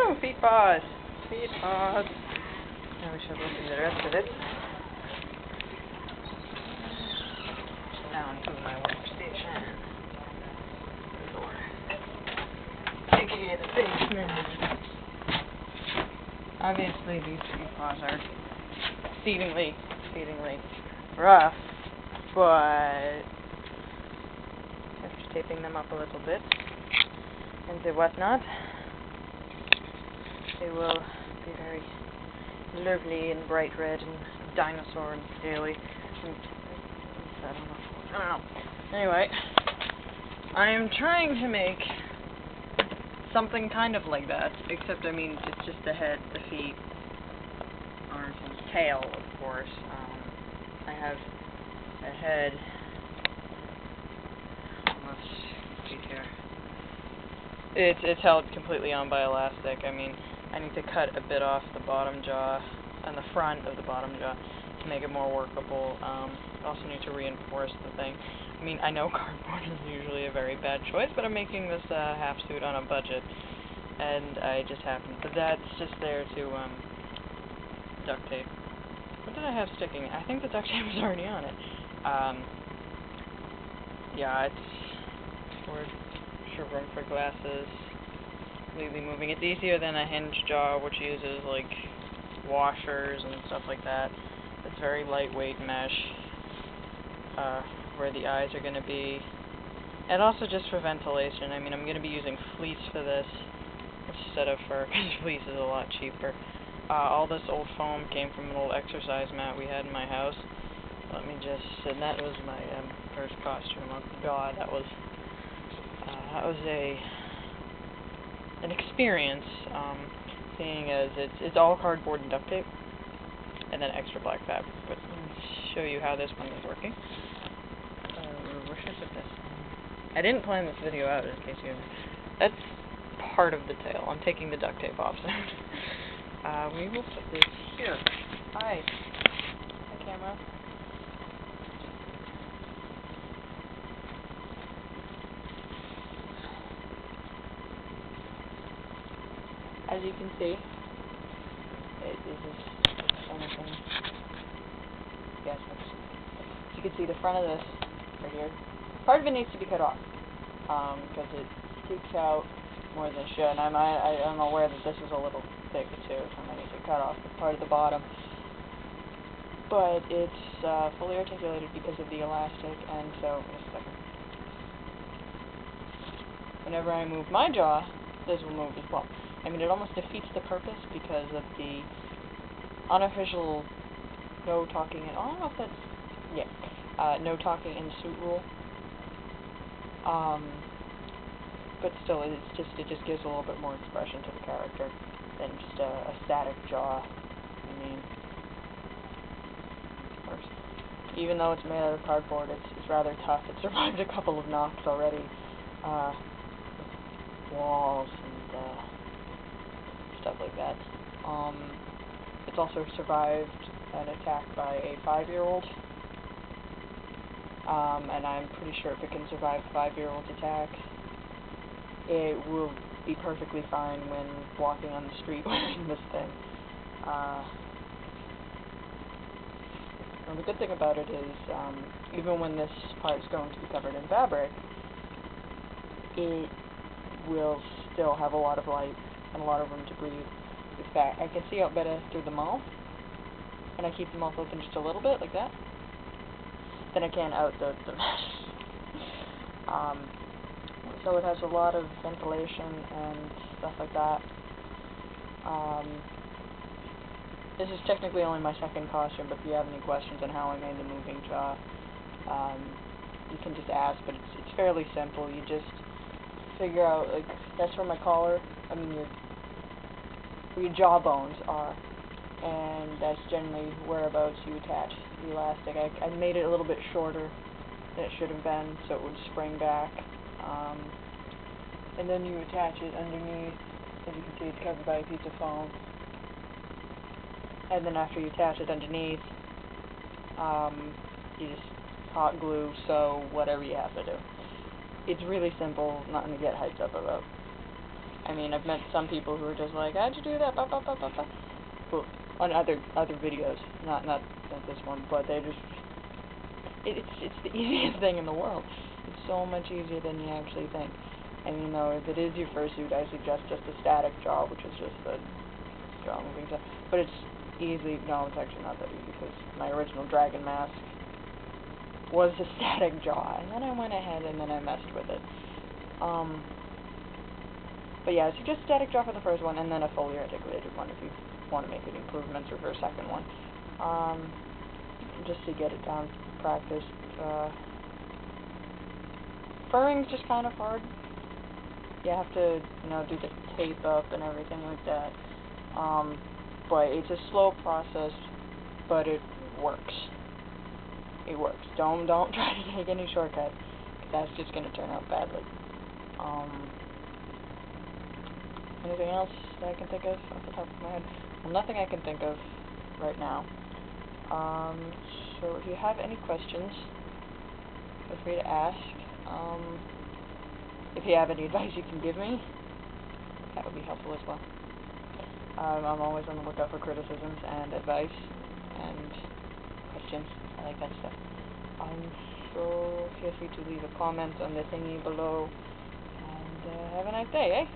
Woo! Feet paws. Feet paws. Now we should look at the rest of it. Down to my workstation. AKA the basement. Obviously these feet paws are exceedingly rough, but after taping them up a little bit and whatnot, they will be very lovely and bright red and dinosaur and scaly. And, I don't know. Anyway, I am trying to make something kind of like that, except I mean it's just the head, the feet, arms, and tail, of course. I have a head. Let's see here. It's held completely on by elastic. I mean, I need to cut a bit off the bottom jaw and the front of the bottom jaw to make it more workable. Also need to reinforce the thing. I mean, I know cardboard is usually a very bad choice, but I'm making this half suit on a budget, and I just happened. But that's just there to duct tape. What did I have sticking? I think the duct tape was already on it. Yeah, it's for room for glasses. Completely moving. It's easier than a hinge jaw, which uses like washers and stuff like that. It's very lightweight mesh where the eyes are going to be, and also just for ventilation. I mean, I'm going to be using fleece for this instead of fur, because fleece is a lot cheaper. All this old foam came from an old exercise mat we had in my house. Let me just, and that was my first costume. Oh God, that was an experience, seeing as it's all cardboard and duct tape, and then extra black fabric. But let me show you how this one is working. Where should I put this? I didn't plan this video out, in case you... That's part of the tail. I'm taking the duct tape off soon. We will put this here. Hi. Hi, camera. As you can see, it is this kind of thing. Yes, as you can see, the front of this right here, part of it needs to be cut off because it sticks out more than it should. And I'm aware that this is a little thick too, so I need to cut off the part of the bottom. But it's fully articulated because of the elastic, and so just a second. Whenever I move my jaw, this will move as well. I mean, it almost defeats the purpose because of the unofficial no talking. I don't know if that's no talking in suit rule. But still, it just gives a little bit more expression to the character than just a static jaw. I mean, of course, even though it's made out of cardboard, it's rather tough. It survived a couple of knocks already. Walls and stuff like that. It's also survived an attack by a 5-year-old, and I'm pretty sure if it can survive a 5-year-old's attack, it will be perfectly fine when walking on the street wearing this thing. And the good thing about it is, even when this part is going to be covered in fabric, it will still have a lot of light and a lot of room to breathe. In fact, I can see out better through the mouth, and I keep the mouth open just a little bit, like that, than I can out the mesh. So it has a lot of ventilation and stuff like that. This is technically only my second costume, but if you have any questions on how I made the moving jaw, you can just ask, but it's fairly simple. You just figure out, like, that's where my collar, where your jaw bones are, and that's generally whereabouts you attach the elastic. I made it a little bit shorter than it should have been, so it would spring back, and then you attach it underneath. As you can see, it's covered by a piece of foam, and then after you attach it underneath, you just hot glue, sew, whatever you have to do. It's really simple, nothing to get hyped up about. I mean, I've met some people who are just like, how'd you do that? Bah, bah, bah, bah, bah. Well, on other videos, not this one, but they just, it's the easiest thing in the world. It's so much easier than you actually think. And you know, if it is your fursuit, I suggest just a static jaw, which is just the jaw moving stuff. But it's easy. No, it's actually not that easy, because my original dragon mask was a static jaw, and then I went ahead and then I messed with it. But yeah, so just static jaw for the first one, and then a fully articulated one if you want to make any improvements or for a second one. Just to get it down, practice. Furring's just kind of hard. You have to, you know, do the tape up and everything like that. But it's a slow process, but it works. It works. Don't try to take any shortcuts, because that's just going to turn out badly. Anything else that I can think of off the top of my head? Well, nothing I can think of right now. So if you have any questions, feel free to ask. If you have any advice you can give me, that would be helpful as well. I'm always on the lookout for criticisms and advice and questions. I like that stuff. So feel free to leave a comment on the thingy below, and have a nice day, eh?